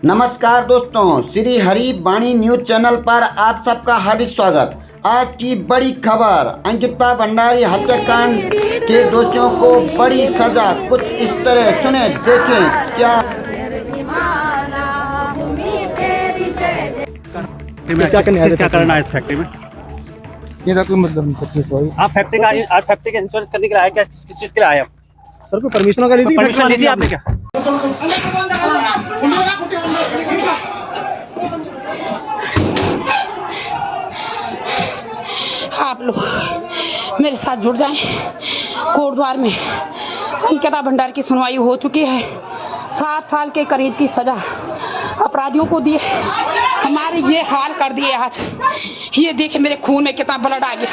नमस्कार दोस्तों, श्री हरि वाणी news channel पर आप सबका हार्दिक स्वागत। आज की बड़ी खबर, अंकिता भंडारी हत्याकांड के दोषियों को बड़ी सजा। कुछ इस तरह सुने, देखें क्या करना है इस फैक्ट्री में। ये कोई मतलब नहीं। आप फैक्ट्री का इंश्योरेंस करने के लिए आए क्या? किस चीज के लिए आए आप? सर को परमिशन का ली थी? परमिशन ली थी आपने क्या? आप लोग मेरे साथ जुड़ जाएं। कोटद्वार में अंकिता भंडारी की सुनवाई हो चुकी है। 7 साल के करीब की सजा अपराधियों को दी है। हमारे ये हाल कर दिए आज। ये देखे मेरे खून में कितना ब्लड आ गया।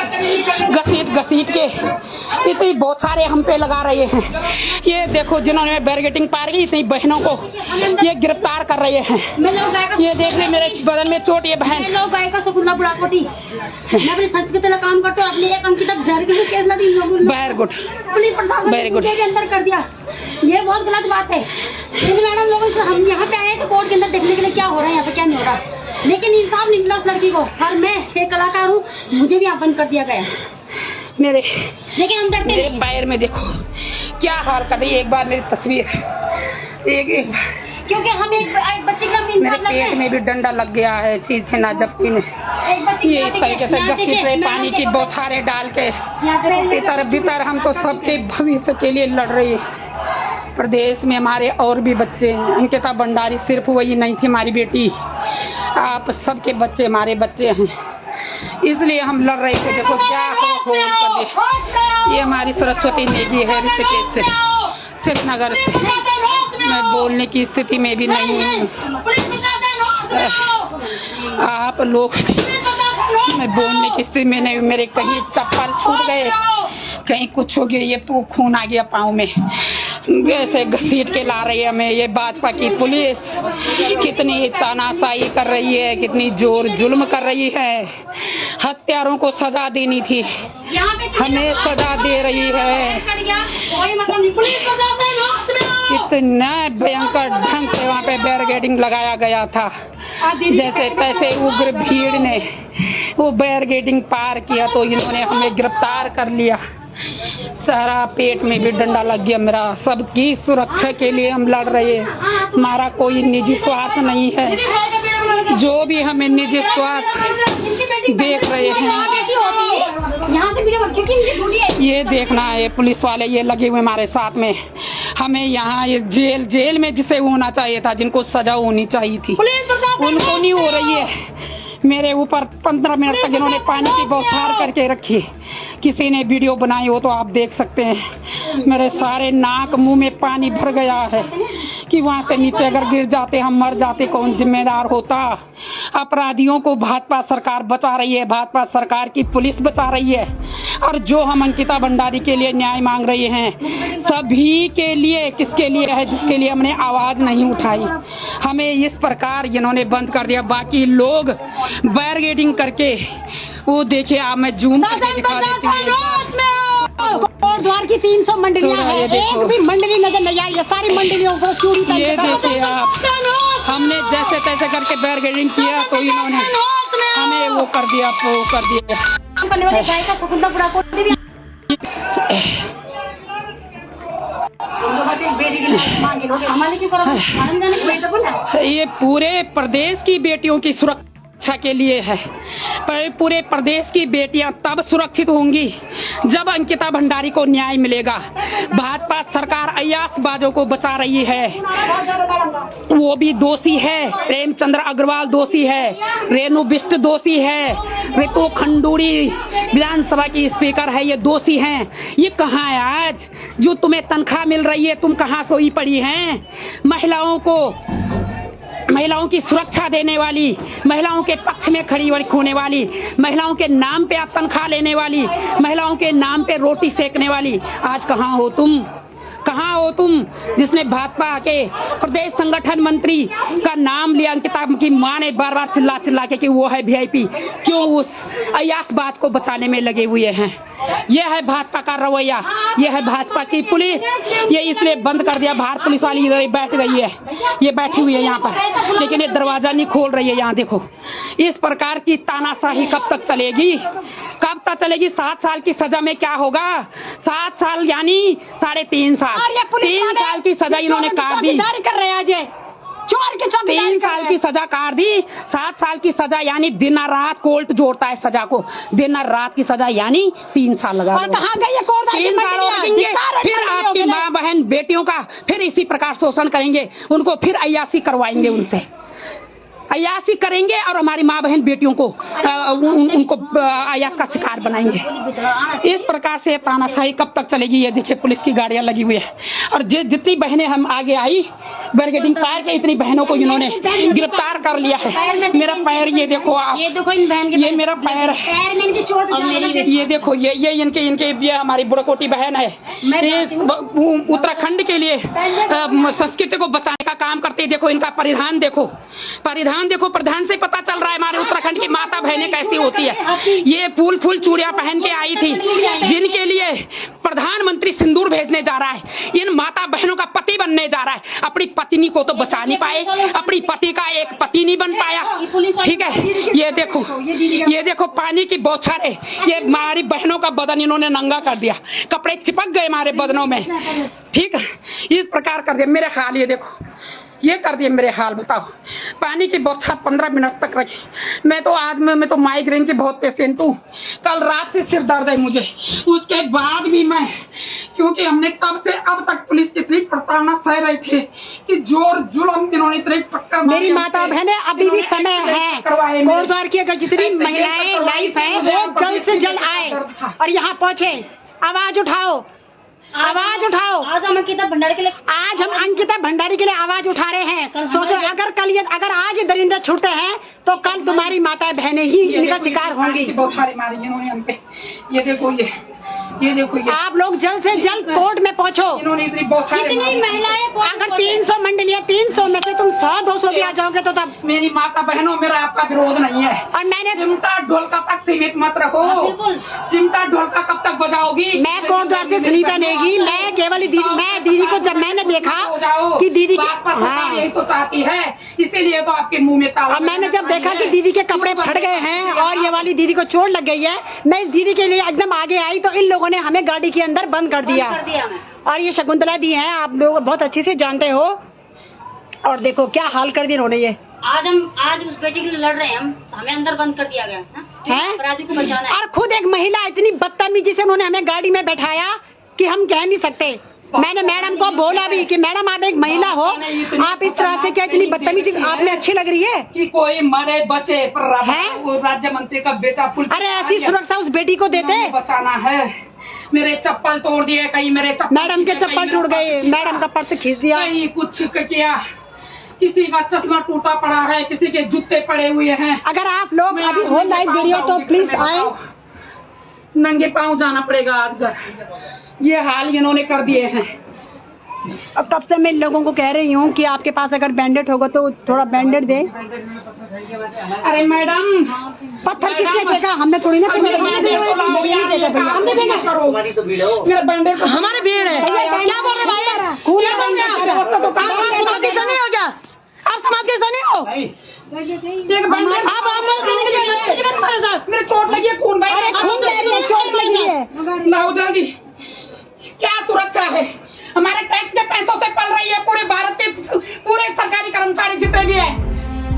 घसीट के इतनी बहुत सारे हम पे लगा रहे हैं। ये देखो जिन्होंने बैरिकेडिंग पार की, इतनी बहनों को ये गिरफ्तार कर रहे हैं। ये देख ले मेरे बदन में चोट। ये बहन संस्कृत काम करते हो। अपने एक अंकिता भंडारी के केस लड़ी, वेरी गुड, पुलिस प्रशासन ने मुझे भी अंदर कर दिया। ये बहुत गलत बात है। मैडम लोगों से हम यहाँ पे आए थे कोर्ट के अंदर देखने के लिए क्या हो रहा है यहाँ पे, क्या नहीं हो रहा, लेकिन इंसाफ नहीं मिला उस लड़की को। और मैं एक कलाकार हूँ, मुझे भी यहाँ बंद कर दिया गया मेरे। लेकिन हम डरते मेरे पैर में देखो क्या हाल कर रही है। एक बार मेरी तस्वीर एक बार, क्योंकि हम एक बच्चे का मेरे पेट में भी डंडा लग गया है। छीना जबकि में ये इस तरीके से घसीट रहे, पानी की बौछारें डाल के इतर बितर। हम तो सबके भविष्य के लिए लड़ रही है। प्रदेश में हमारे और भी बच्चे हैं। अंकिता भंडारी सिर्फ वही नहीं थी हमारी बेटी, आप सबके बच्चे हमारे बच्चे हैं। इसलिए हम लड़ रहे थे। देखो क्या हो कर दिया। ये हमारी सरस्वती नेगी है ऋषिकेश से, श्रीनगर से। मैं बोलने की स्थिति में भी नहीं हूँ। आप लोग, मैं बोलने की स्थिति में नहीं। मेरे कहीं चप्पल छूट गए, कहीं कुछ हो गया। ये खून आ गया पाँव में। ऐसे घसीट के ला रही है हमें ये भाजपा की पुलिस। कितनी तानाशाही कर रही है, कितनी जोर जुल्म कर रही है। हत्यारों को सजा देनी थी, हमें सजा दे रही है। कितना भयंकर ढंग से वहाँ पे बैरिकेडिंग लगाया गया था। जैसे तैसे उग्र भीड़ ने वो बैरिकेडिंग पार किया तो इन्होंने हमें गिरफ्तार कर लिया। सारा पेट में भी डंडा लग गया मेरा। सबकी सुरक्षा के लिए हम लड़ रहे हैं। हमारा कोई निजी स्वार्थ नहीं है। जो भी हमें निजी स्वार्थ देख रहे हैं, ये देखना है। पुलिस वाले ये लगे हुए हमारे साथ में। हमें यहाँ ये जेल में जिसे होना चाहिए था, जिनको सजा होनी चाहिए थी, उनको नहीं हो रही है। मेरे ऊपर 15 मिनट तक इन्होंने पानी की बौछार करके रखी। किसी ने वीडियो बनाई हो तो आप देख सकते हैं। मेरे सारे नाक मुंह में पानी भर गया है कि वहां से नीचे अगर गिर जाते, हम मर जाते, कौन जिम्मेदार होता। अपराधियों को भाजपा सरकार बचा रही है, भाजपा सरकार की पुलिस बचा रही है। और जो हम अंकिता भंडारी के लिए न्याय मांग रहे हैं, सभी के लिए, किसके लिए है, जिसके लिए हमने आवाज नहीं उठाई, हमें इस प्रकार इन्होंने बंद कर दिया। बाकी लोग बैरिकेडिंग करके, वो देखिए आप, मैं जूम करके दिखा देती हूँ। कोटद्वार की 300 मंडलियां हैं, एक भी मंडली नजर नहीं आई है। सारी मंडलियों को चूड़ी ये देखिए आप, हमने जैसे तैसे करके बैरिकेडिंग किया तो इन्होंने हमें वो कर दिया, वो कर दिया। ये पूरे प्रदेश की बेटियों की सुरक्षा के लिए है। पर पूरे प्रदेश की बेटियां तब सुरक्षित होंगी जब अंकिता भंडारी को न्याय मिलेगा। भाजपा सरकार अय्यासबाजों को बचा रही है। वो भी दोषी है, प्रेमचंद्र अग्रवाल दोषी है, रेणु बिष्ट दोषी है, ऋतु खंडूरी विधानसभा की स्पीकर है, ये दोषी हैं। ये कहाँ है आज जो तुम्हें तनख्वाह मिल रही है? तुम कहाँ सोई पड़ी हैं? महिलाओं की सुरक्षा देने वाली, महिलाओं के पक्ष में खड़ी होने वाली, महिलाओं के नाम पे तनख्वाह लेने वाली, महिलाओं के नाम पे रोटी सेकने वाली, आज कहाँ हो तुम? कहाँ हो तुम जिसने भाजपा के प्रदेश संगठन मंत्री का नाम लिया? अंकिता की मां ने बार बार चिल्ला के कि वो है VIP। क्यों उस अय्यासबाज को बचाने में लगे हुए हैं? ये है भाजपा का रवैया, ये है भाजपा की पुलिस। ये इसलिए बंद कर दिया, बाहर पुलिस वाली इधर ही बैठ गई है, ये बैठी हुई है यहाँ पर, लेकिन ये दरवाजा नहीं खोल रही है। यहाँ देखो, इस प्रकार की तानाशाही कब तक चलेगी, कब तक चलेगी? 7 साल की सजा में क्या होगा? 7 साल यानी 3.5 साल, 3 साल की सजा इन्होंने काट दी। कर रहे हैं चोर के 3 साल की सजा काट दी। 7 साल की सजा यानी दिन रात कोर्ट जोड़ता है सजा को, दिन रात की सजा यानी 3 साल लगा। और कहाँ गई ये कोर्ट? 3 साल और लगेंगे, फिर आपकी माँ बहन बेटियों का फिर इसी प्रकार शोषण करेंगे, उनको फिर अय्यासी करवाएंगे, उनसे अय्यासी करेंगे और हमारी माँ बहन बेटियों को उनको अय्यास का शिकार बनाएंगे। इस प्रकार से तानाशाही कब तक चलेगी? ये देखिए पुलिस की गाड़ियां लगी हुई है, और जितनी बहनें हम आगे आई बैरिकेडिंग पार के, इतनी बहनों को इन्होंने गिरफ्तार कर लिया है। मेरा पैर ये देखो आप, ये देखो इन बहन के, ये मेरा पैर है, पैर में इनकी चोट, ये देखो, ये इनके ये हमारी बुड़कोटी बहन है, इस उत्तराखंड के लिए संस्कृति को बचाने का काम करती है। देखो इनका परिधान देखो, परिधान देखो, प्रधान से पता चल रहा है हमारे उत्तराखंड की माता बहनें कैसी होती है। ये फूल चूड़ियां पहन के आई थी, जिनके लिए प्रधानमंत्री सिंदूर भेजने जा रहा है, इन माता बहनों का पति बनने जा रहा है। अपनी पत्नी को तो बचा नहीं पाए, अपनी पति का एक पति नहीं बन पाया, ठीक है। ये देखो पानी की बौछारें, ये हमारी बहनों का बदन इन्होंने नंगा कर दिया, कपड़े चिपक गए हमारे बदनों में, ठीक है। इस प्रकार कर दिया मेरे हाल, ये देखो ये कर दिए मेरे हाल। बताओ, पानी की बौछार 15 मिनट तक रखी। मैं तो माइग्रेन की बहुत पेशेंट हूँ, कल रात से सिर दर्द है मुझे, उसके बाद भी मैं, क्योंकि हमने तब से अब तक पुलिस की इतनी प्रताड़ना सह रही थी कि जोर जुल्म इन्होंने इतने टक्कर। मेरी माता बहने अभी भी समय है, कोट द्वार की अगर जितनी महिलाएं लाइफ है वो जल्द से जल्द आए और यहाँ पहुँचे। आवाज उठाओ, आवाज उठाओ। आज हम अंकिता भंडारी के लिए आवाज उठा रहे हैं। सोचो अगर आज ये दरिंदे छूटते हैं तो कल तुम्हारी माता बहनें ही इनका शिकार होंगी। ये देखो आप लोग जल्द से जल्द कोर्ट में पहुंचो। कितनी महिलाएं, अगर 300 मंडलियां, 300 में से तुम 100-200 भी आ जाओगे तो तब मेरी माता बहनों, मेरा आपका विरोध नहीं है। और मैंने चिमटा ढोलका तक सीमित मत रखो, चिमटा ढोलका कब तक बजाओगी? मैं कोर्ट द्वार से सुनीता नेगी, मैं केवल दीदी को जब मैंने देखा कि दीदी यही तो चाहती है, इसीलिए तो आपके मुँह में ताला। मैंने जब देखा कि दीदी के कपड़े फट गए हैं और ये वाली दीदी को चोट लग गई है, मैं इस दीदी के लिए एकदम आगे आई तो इन लोगों ने हमें गाड़ी के अंदर बंद कर दिया। और ये शकुंतला दी हैं, आप लोग बहुत अच्छे से जानते हो। और देखो क्या हाल कर दिया इन्होंने। ये आज उस बेटी के लिए लड़ रहे हैं हम, हमें अंदर बंद कर दिया गया है, अपराधी को बचाना है। और खुद एक महिला इतनी बदतमीजी से उन्होंने हमें गाड़ी में बैठाया कि हम कह नहीं सकते। मैंने मैडम को बोला भी कि मैडम आप एक महिला हो, आप इस तरह से क्या इतनी बदतमीजी आप में अच्छी लग रही है कि कोई मरे बचे, पर वो राज्य मंत्री का बेटा अरे ऐसी सुरक्षा उस बेटी को देते। बचाना है। मेरे चप्पल तोड़ दिए, कहीं मेरे चप्पल, मैडम के चप्पल टूट गए, मैडम का पर्स खींच दिया, कहीं कुछ किया, किसी का चश्मा टूटा पड़ा है, किसी के जूते पड़े हुए हैं। अगर आप लोग अभी हो लाइव वीडियो तो प्लीज आए। नंगे पाँव जाना पड़ेगा आज घर, ये हाल इन्होंने कर दिए हैं। अब तब से मैं लोगों को कह रही हूँ कि आपके पास अगर बैंडेड होगा तो थोड़ा बैंडेड दे। अरे मैडम, पत्थर किसने फेंका? हमने थोड़ी ना फेंका, मेरा बैंडेड हमारे भीड़ है। क्या बोल रहे भाई? खून नहीं हो क्या? आप समाज के हिस्सा नहीं हो? मेरे चोट लगी है, खून बह रहा है, खून बह रही है, चोट लगी है। लाओ जल्दी। क्या सुरक्षा है? हमारे टैक्स के पैसों से पल रही है पूरे भारत के पूरे सरकारी कर्मचारी जितने भी है,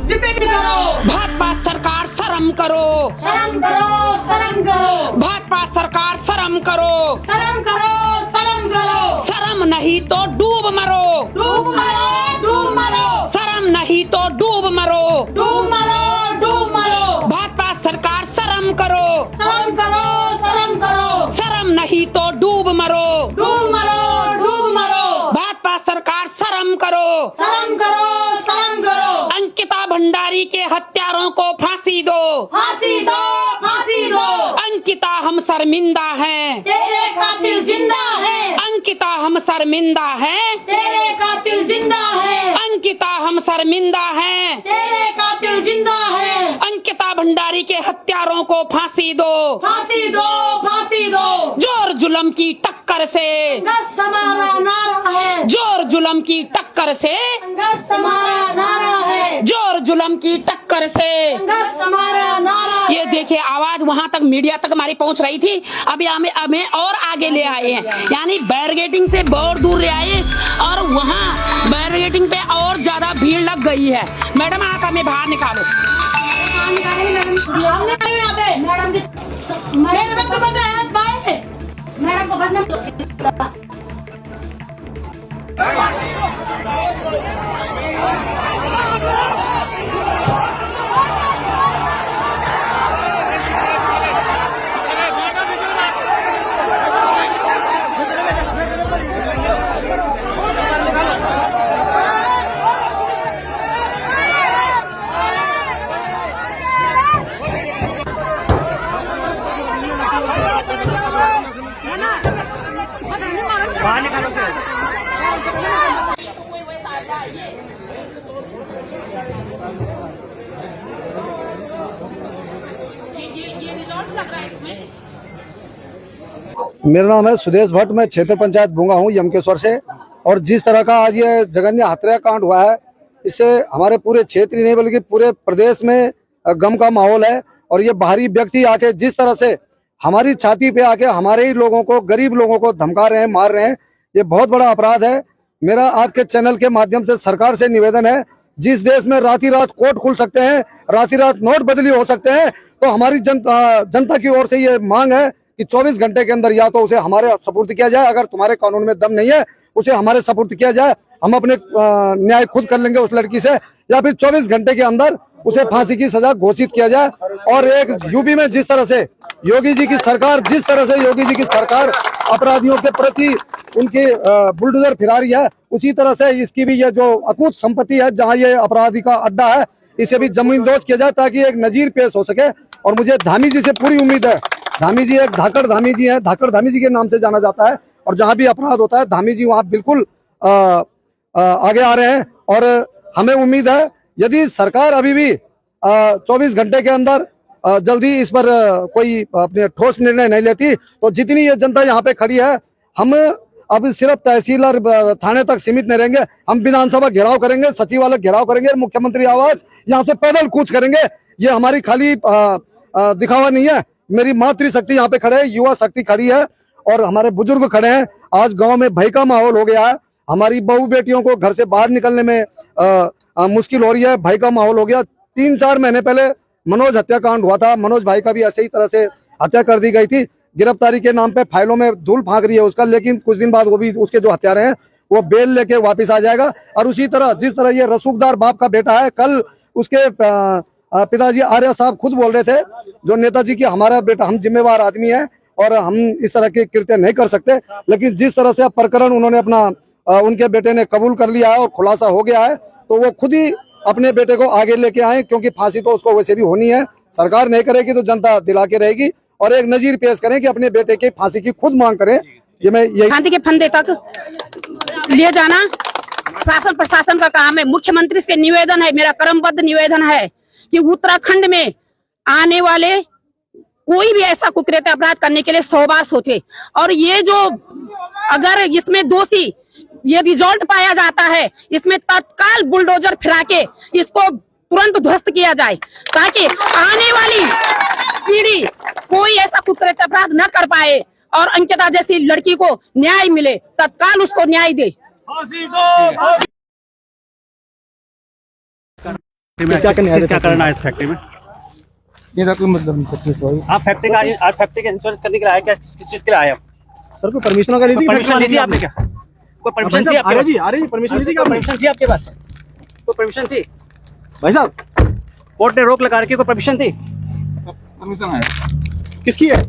जितने भी करो। भाजपा सरकार शर्म करो, शर्म करो, शर्म करो। भाजपा सरकार शर्म करो, शर्म करो, शर्म करो। शर्म नहीं तो डूब मरो, डूब मरो, डूब मरो। शर्म नहीं तो डूब मरो, डूब मरो, डूब मरो। भाजपा सरकार शर्म करो, शर्म करो, शर्म करो। शर्म नहीं तो डूब मरो, डूब मरो, डूब मरो। भाजपा सरकार शर्म करो, शर्म करो, शर्म करो। अंकिता भंडारी के हत्यारों को फांसी दो, फांसी दो, फांसी दो। अंकिता हम शर्मिंदा हैं, तेरे कातिल जिंदा है। अंकिता हम शर्मिंदा हैं, तेरे कातिल जिंदा है। अंकिता हम शर्मिंदा हैं, तेरे कातिल जिंदा है। अंकिता भंडारी के हत्यारों को फांसी दो, फांसी दो, फांसी दो। जुल्म की टक्कर से हमारा नारा है, जोर जुल्म की टक्कर से हमारा नारा है, जोर जुल्म की टक्कर से हमारा नारा। ये देखिए आवाज वहां तक मीडिया तक हमारी पहुंच रही थी, अभी हमें और आगे ले आए हैं, यानी बैरिकेडिंग से बहुत दूर ले आए और वहां बैरिकेडिंग पे और ज्यादा भीड़ लग गई है। मैडम आप हमें बाहर निकालो। मैडम को बदनाम मेरा नाम है सुदेश भट्ट, मैं क्षेत्र पंचायत बूंगा हूँ यमकेश्वर से। और जिस तरह का आज ये जघन्य हत्याकांड हुआ है, इससे हमारे पूरे क्षेत्र ही नहीं बल्कि पूरे प्रदेश में गम का माहौल है। और ये बाहरी व्यक्ति आके जिस तरह से हमारी छाती पे आके हमारे ही लोगों को, गरीब लोगों को धमका रहे हैं, मार रहे हैं, ये बहुत बड़ा अपराध है। मेरा आपके चैनल के माध्यम से सरकार से निवेदन है, जिस देश में रात ही रात कोर्ट खुल सकते हैं, रात ही रात नोट बदली हो सकते हैं, तो हमारी जनता की ओर से ये मांग है कि 24 घंटे के अंदर या तो उसे हमारे सपुर्द किया जाए, अगर तुम्हारे कानून में दम नहीं है उसे हमारे सपुर्द किया जाए, हम अपने न्याय खुद कर लेंगे उस लड़की से, या फिर 24 घंटे के अंदर उसे फांसी की सजा घोषित किया जाए। और एक यूपी में जिस तरह से योगी जी की सरकार अपराधियों के प्रति उनकी बुलडोजर फिरा रही है, उसी तरह से इसकी भी ये जो अकूत संपत्ति है जहाँ ये अपराधी का अड्डा है, इसे भी जमींदोज किया जाए ताकि एक नजीर पेश हो सके। और मुझे धामी जी से पूरी उम्मीद है, धामी जी एक धाकड़ धामी जी है, धाकड़ धामी जी के नाम से जाना जाता है, और जहाँ भी अपराध होता है धामी जी वहाँ बिल्कुल आगे आ रहे हैं। और हमें उम्मीद है यदि सरकार अभी भी 24 घंटे के अंदर जल्दी इस पर कोई अपने ठोस निर्णय नहीं लेती, तो जितनी ये जनता यहाँ पे खड़ी है, हम अब सिर्फ तहसील और थाने तक सीमित नहीं रहेंगे, हम विधानसभा घेराव करेंगे, सचिवालय घेराव करेंगे, मुख्यमंत्री आवास यहाँ से पैदल कूच करेंगे। ये हमारी खाली दिखावा नहीं है, मेरी मातृशक्ति यहाँ पे खड़े है, युवा शक्ति खड़ी है और हमारे बुजुर्ग खड़े हैं। आज गांव में भय का माहौल हो गया है, हमारी बहू बेटियों को घर से बाहर निकलने में मुश्किल हो रही है, भय का माहौल हो गया। 3-4 महीने पहले मनोज हत्याकांड हुआ था, मनोज भाई का भी ऐसे ही तरह से हत्या कर दी गई थी, गिरफ्तारी के नाम पे फाइलों में धूल फांक रही है उसका, लेकिन कुछ दिन बाद वो भी उसके जो हत्यारे हैं वो बेल लेके वापस आ जाएगा। और उसी तरह जिस तरह ये रसूखदार बाप का बेटा है, कल उसके पिताजी आर्य साहब खुद बोल रहे थे जो नेताजी की हमारा बेटा, हम जिम्मेवार आदमी है और हम इस तरह के कृत्य नहीं कर सकते, लेकिन जिस तरह से प्रकरण उन्होंने अपना उनके बेटे ने कबूल कर लिया है और खुलासा हो गया है, तो वो खुद ही अपने बेटे को आगे लेके आए, क्योंकि फांसी तो उसको वैसे भी होनी है, सरकार नहीं करेगी तो जनता दिला के रहेगी, और एक नजीर पेश करें कि अपने बेटे की फांसी की खुद मांग करें। ये मैं यही शांति के फंदे तक ले जाना शासन प्रशासन का काम है। मुख्यमंत्री से निवेदन है, मेरा क्रमबद्ध निवेदन है कि उत्तराखंड में आने वाले कोई भी ऐसा कुकृत्य अपराध करने के लिए 100 बार सोचे, और ये जो अगर इसमें दोषी ये रिजल्ट पाया जाता है, इसमें तत्काल बुलडोजर फिरा के इसको तुरंत ध्वस्त किया जाए, ताकि आने वाली पीढ़ी कोई ऐसा कुकृत्य अपराध न कर पाए और अंकिता जैसी लड़की को न्याय मिले, तत्काल उसको न्याय दे। क्या करना है फैक्ट्री में? ये कोई मतलब नहीं सर, सॉरी। आप फैक्ट्री का इंश्योरेंस करने के लिए आए, क्या किस चीज के लिए आए आप? सर कोई परमिशन वगैरह दी? परमिशन ली थी आपने क्या? कोई परमिशन थी आपके पास? अरे परमिशन ली थी क्या? परमिशन थी आपके पास? कोई परमिशन थी भाई साहब? कोर्ट ने रोक लगा रखी, कोई परमिशन थी? परमिशन है किसकी है?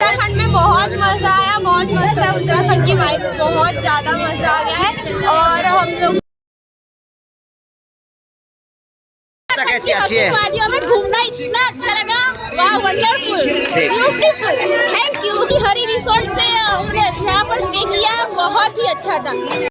उत्तराखंड में बहुत मजा आया, बहुत मस्त है। उत्तराखंड की वाइब्स बहुत ज्यादा मजा आ गया है। और हम लोग कैसी अच्छी है? वादियों में घूमना इतना अच्छा लगा, वाह wonderful, beautiful. Thank you. Hari resort से हमने यहाँ पर स्टे किया, बहुत ही अच्छा था।